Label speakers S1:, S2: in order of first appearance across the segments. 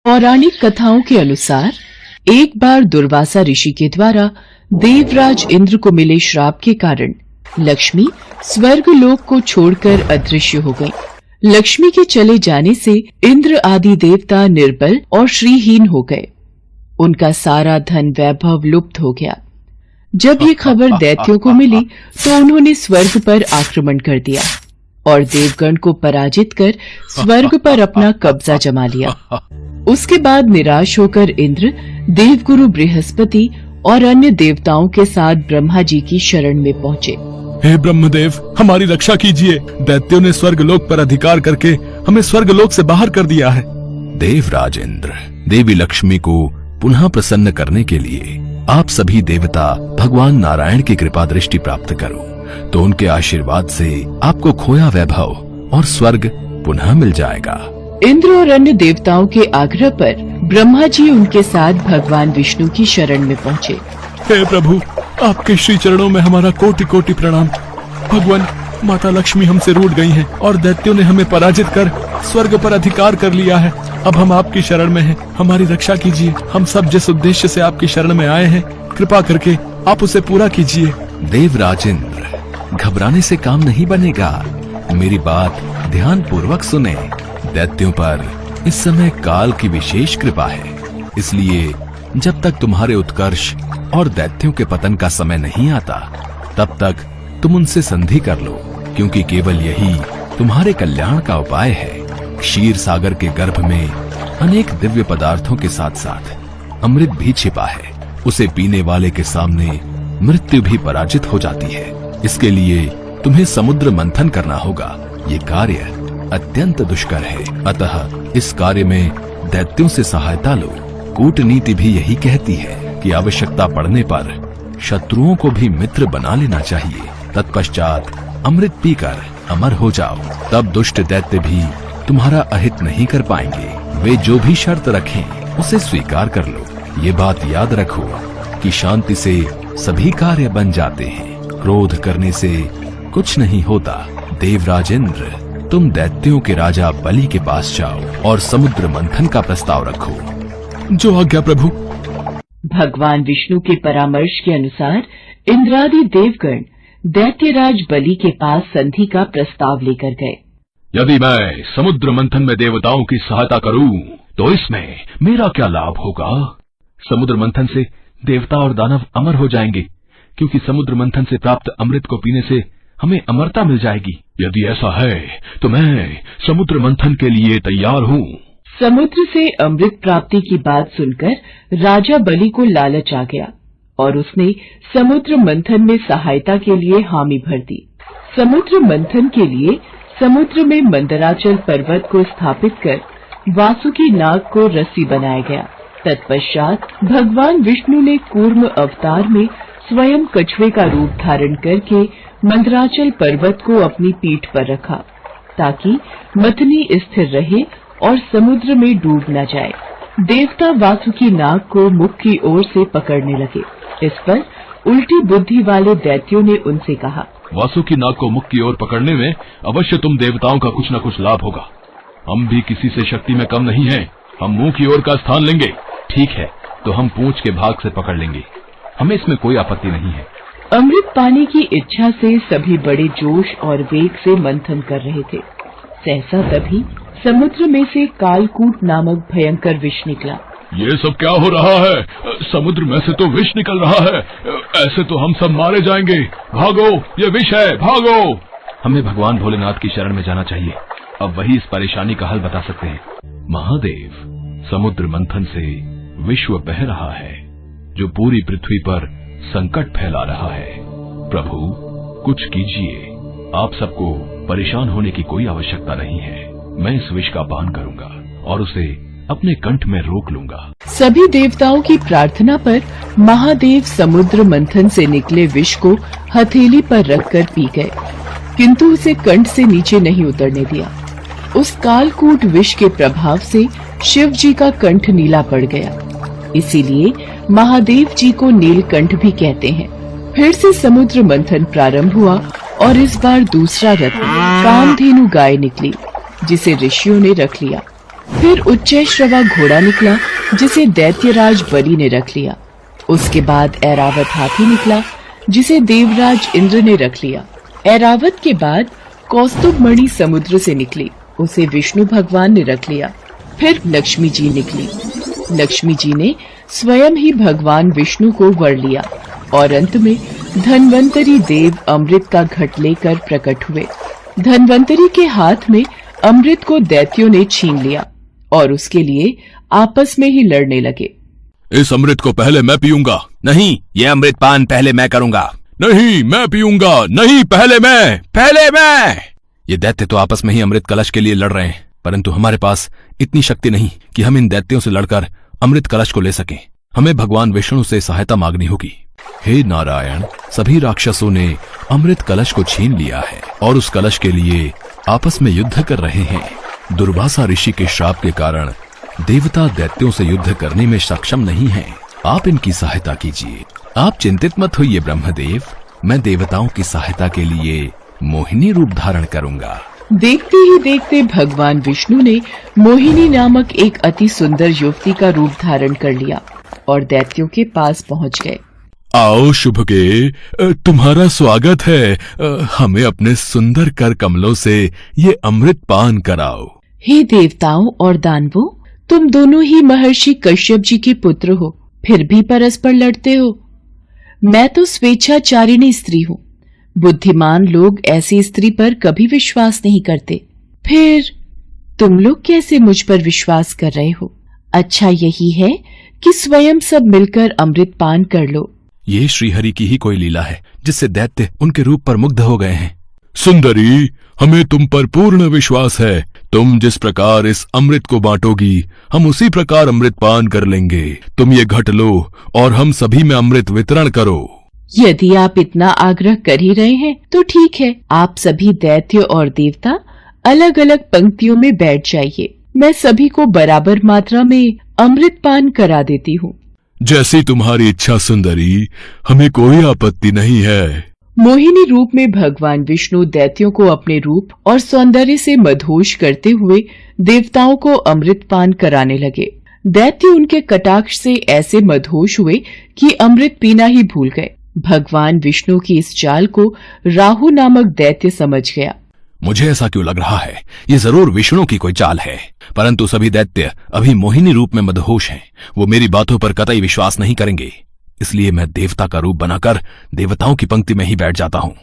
S1: पौराणिक कथाओं के अनुसार एक बार दुर्वासा ऋषि के द्वारा देवराज इंद्र को मिले श्राप के कारण लक्ष्मी स्वर्ग लोक को छोड़कर अदृश्य हो गई। लक्ष्मी के चले जाने से इंद्र आदि देवता निर्बल और श्रीहीन हो गए। उनका सारा धन वैभव लुप्त हो गया। जब ये खबर दैत्यों को मिली तो उन्होंने स्वर्ग पर आक्रमण कर दिया और देवगण को पराजित कर स्वर्ग पर अपना कब्जा जमा लिया। उसके बाद निराश होकर इंद्र देवगुरु बृहस्पति और अन्य देवताओं के साथ ब्रह्मा जी की शरण में पहुँचे।
S2: हे ब्रह्मदेव, हमारी रक्षा कीजिए। दैत्यों ने स्वर्गलोक पर अधिकार करके हमें स्वर्गलोक से बाहर कर दिया है।
S3: देवराज इंद्र, देवी लक्ष्मी को पुनः प्रसन्न करने के लिए आप सभी देवता भगवान नारायण की कृपा दृष्टि प्राप्त करो, तो उनके आशीर्वाद से आपको खोया वैभव और स्वर्ग पुनः मिल जाएगा।
S1: इंद्र और अन्य देवताओं के आग्रह पर ब्रह्मा जी उनके साथ भगवान विष्णु की शरण में पहुँचे।
S2: हे प्रभु, आपके श्री चरणों में हमारा कोटि कोटि प्रणाम। भगवान, माता लक्ष्मी हमसे रूठ गई हैं और दैत्यों ने हमें पराजित कर स्वर्ग पर अधिकार कर लिया है। अब हम आपकी शरण में हैं, हमारी रक्षा कीजिए। हम सब जिस उद्देश्य से आपकी शरण में आए हैं, कृपा करके आप उसे पूरा कीजिए।
S3: देवराज इंद्र, घबराने से काम नहीं बनेगा। मेरी बात ध्यान पूर्वक सुने। दैत्यों पर इस समय काल की विशेष कृपा है, इसलिए जब तक तुम्हारे उत्कर्ष और दैत्यों के पतन का समय नहीं आता, तब तक तुम उनसे संधि कर लो, क्योंकि केवल यही तुम्हारे कल्याण का उपाय है। क्षीर सागर के गर्भ में अनेक दिव्य पदार्थों के साथ साथ अमृत भी छिपा है। उसे पीने वाले के सामने मृत्यु भी पराजित हो जाती है। इसके लिए तुम्हें समुद्र मंथन करना होगा। ये कार्य अत्यंत दुष्कर है, अतः इस कार्य में दैत्यों से सहायता लो। कूटनीति भी यही कहती है कि आवश्यकता पड़ने पर शत्रुओं को भी मित्र बना लेना चाहिए। तत्पश्चात अमृत पीकर अमर हो जाओ, तब दुष्ट दैत्य भी तुम्हारा अहित नहीं कर पाएंगे। वे जो भी शर्त रखें उसे स्वीकार कर लो। ये बात याद रखो कि शांति से सभी कार्य बन जाते हैं, क्रोध करने से कुछ नहीं होता। देवराज इंद्र, तुम दैत्यों के राजा बलि के पास जाओ और समुद्र मंथन का प्रस्ताव रखो।
S2: जो आज्ञा प्रभु।
S1: भगवान विष्णु के परामर्श के अनुसार इंद्रादि देवगण दैत्यराज बलि के पास संधि का प्रस्ताव लेकर गए।
S4: यदि मैं समुद्र मंथन में देवताओं की सहायता करूं, तो इसमें मेरा क्या लाभ होगा?
S2: समुद्र मंथन से देवता और दानव अमर हो जाएंगे, क्योंकि समुद्र मंथन से प्राप्त अमृत को पीने से हमें अमरता मिल जाएगी।
S4: यदि ऐसा है तो मैं समुद्र मंथन के लिए तैयार हूँ।
S1: समुद्र से अमृत प्राप्ति की बात सुनकर राजा बलि को लालच आ गया और उसने समुद्र मंथन में सहायता के लिए हामी भर दी। समुद्र मंथन के लिए समुद्र में मंदराचल पर्वत को स्थापित कर वासुकी नाग को रस्सी बनाया गया। तत्पश्चात भगवान विष्णु ने कूर्म अवतार में स्वयं कछुए का रूप धारण करके मंदराचल पर्वत को अपनी पीठ पर रखा, ताकि मथनी स्थिर रहे और समुद्र में डूब न जाए। देवता वासुकी नाग को मुख की ओर से पकड़ने लगे। इस पर उल्टी बुद्धि वाले दैत्यों ने उनसे कहा,
S4: वासुकी नाग को मुख की ओर पकड़ने में अवश्य तुम देवताओं का कुछ न कुछ लाभ होगा। हम भी किसी से शक्ति में कम नहीं हैं। हम मुंह की ओर का स्थान लेंगे।
S2: ठीक है, तो हम पूंछ के भाग से पकड़ लेंगे। हमें इसमें कोई आपत्ति नहीं है।
S1: अमृत पाने की इच्छा से सभी बड़े जोश और वेग से मंथन कर रहे थे। सहसा तभी समुद्र में से कालकूट नामक भयंकर विष निकला।
S4: ये सब क्या हो रहा है? समुद्र में से तो विष निकल रहा है। ऐसे तो हम सब मारे जाएंगे। भागो, ये विष है, भागो।
S2: हमें भगवान भोलेनाथ की शरण में जाना चाहिए। अब वही इस परेशानी का हल बता सकते हैं।
S3: महादेव, समुद्र मंथन से विश्व बह रहा है, जो पूरी पृथ्वी पर संकट फैला रहा है। प्रभु, कुछ कीजिए। आप सबको परेशान होने की कोई आवश्यकता नहीं है। मैं इस विष का पान करूंगा और उसे अपने कंठ में रोक लूंगा।
S1: सभी देवताओं की प्रार्थना पर महादेव समुद्र मंथन से निकले विष को हथेली पर रखकर पी गए, किंतु उसे कंठ से नीचे नहीं उतरने दिया। उस कालकूट विष के प्रभाव से शिव जी का कंठ नीला पड़ गया, इसीलिए महादेव जी को नीलकंठ भी कहते हैं। फिर से समुद्र मंथन प्रारंभ हुआ और इस बार दूसरा रत्न कामधेनु गाय निकली, जिसे ऋषियों ने रख लिया। फिर उच्चैश्रवा घोड़ा निकला जिसे दैत्यराज बलि ने रख लिया। उसके बाद ऐरावत हाथी निकला जिसे देवराज इंद्र ने रख लिया। ऐरावत के बाद कौस्तुभ मणि समुद्र से निकली, उसे विष्णु भगवान ने रख लिया। फिर लक्ष्मी जी निकली। लक्ष्मी जी ने स्वयं ही भगवान विष्णु को वर लिया और अंत में धन्वंतरी देव अमृत का घट लेकर प्रकट हुए। धन्वंतरी के हाथ में अमृत को दैत्यों ने छीन लिया और उसके लिए आपस में ही लड़ने लगे।
S4: इस अमृत को पहले मैं पीऊंगा।
S3: नहीं, ये अमृत पान पहले मैं करूंगा।
S4: नहीं, मैं पीऊंगा। नहीं, पहले मैं।
S3: ये दैत्य तो आपस में ही अमृत कलश के लिए लड़ रहे हैं, परंतु हमारे पास इतनी शक्ति नहीं कि हम इन दैत्यों से लड़कर अमृत कलश को ले सकें। हमें भगवान विष्णु से सहायता मांगनी होगी। हे नारायण, सभी राक्षसों ने अमृत कलश को छीन लिया है और उस कलश के लिए आपस में युद्ध कर रहे हैं। दुर्वासा ऋषि के श्राप के कारण देवता दैत्यों से युद्ध करने में सक्षम नहीं हैं। आप इनकी सहायता कीजिए। आप चिंतित मत होइए ब्रह्मदेव, मैं देवताओं की सहायता के लिए मोहिनी रूप धारण करूंगा।
S1: देखते ही देखते भगवान विष्णु ने मोहिनी नामक एक अति सुंदर युवती का रूप धारण कर लिया और दैत्यों के पास पहुंच गए।
S2: आओ शुभगे, तुम्हारा स्वागत है। हमें अपने सुंदर कर कमलों से ये अमृत पान कराओ।
S1: हे देवताओं और दानवों, तुम दोनों ही महर्षि कश्यप जी के पुत्र हो, फिर भी परस्पर लड़ते हो। मैं तो स्वेच्छाचारिणी स्त्री हूँ। बुद्धिमान लोग ऐसी स्त्री पर कभी विश्वास नहीं करते, फिर तुम लोग कैसे मुझ पर विश्वास कर रहे हो? अच्छा यही है कि स्वयं सब मिलकर अमृत पान कर लो।
S3: ये श्रीहरि की ही कोई लीला है जिससे दैत्य उनके रूप पर मुग्ध हो गए हैं।
S2: सुंदरी, हमें तुम पर पूर्ण विश्वास है। तुम जिस प्रकार इस अमृत को बांटोगी, हम उसी प्रकार अमृत पान कर लेंगे। तुम ये घट लो और हम सभी में अमृत वितरण करो।
S1: यदि आप इतना आग्रह कर ही रहे हैं तो ठीक है, आप सभी दैत्य और देवता अलग अलग पंक्तियों में बैठ जाइए। मैं सभी को बराबर मात्रा में अमृत पान करा देती हूँ।
S2: जैसी तुम्हारी इच्छा सुंदरी, हमें कोई आपत्ति नहीं है।
S1: मोहिनी रूप में भगवान विष्णु दैत्यों को अपने रूप और सौंदर्य से मदहोश करते हुए देवताओं को अमृत पान कराने लगे। दैत्य उनके कटाक्ष से ऐसे मदहोश हुए कि अमृत पीना ही भूल गए। भगवान विष्णु की इस चाल को राहु नामक दैत्य समझ गया।
S3: मुझे ऐसा क्यों लग रहा है, ये जरूर विष्णु की कोई चाल है। परंतु सभी दैत्य अभी मोहिनी रूप में मदहोश हैं। वो मेरी बातों पर कतई विश्वास नहीं करेंगे, इसलिए मैं देवता का रूप बनाकर देवताओं की पंक्ति में ही बैठ जाता हूँ।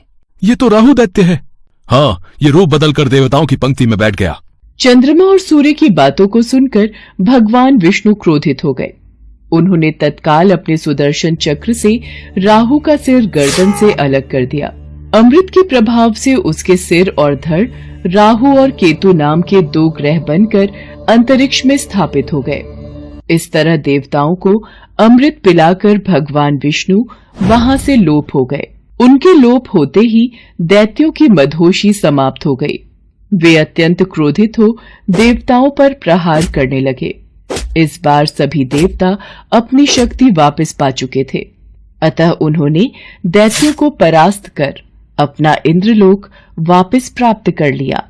S2: ये तो राहु दैत्य है।
S3: हाँ, ये रूप बदलकर देवताओं की पंक्ति में बैठ गया।
S1: चंद्रमा और सूर्य की बातों को सुनकर भगवान विष्णु क्रोधित हो गए। उन्होंने तत्काल अपने सुदर्शन चक्र से राहु का सिर गर्दन से अलग कर दिया। अमृत के प्रभाव से उसके सिर और धड़ राहु और केतु नाम के दो ग्रह बनकर अंतरिक्ष में स्थापित हो गए। इस तरह देवताओं को अमृत पिलाकर भगवान विष्णु वहां से लोप हो गए। उनके लोप होते ही दैत्यों की मदहोशी समाप्त हो गई। वे अत्यंत क्रोधित हो देवताओं पर प्रहार करने लगे। इस बार सभी देवता अपनी शक्ति वापस पा चुके थे, अतः उन्होंने दैत्यों को परास्त कर अपना इंद्रलोक वापस प्राप्त कर लिया।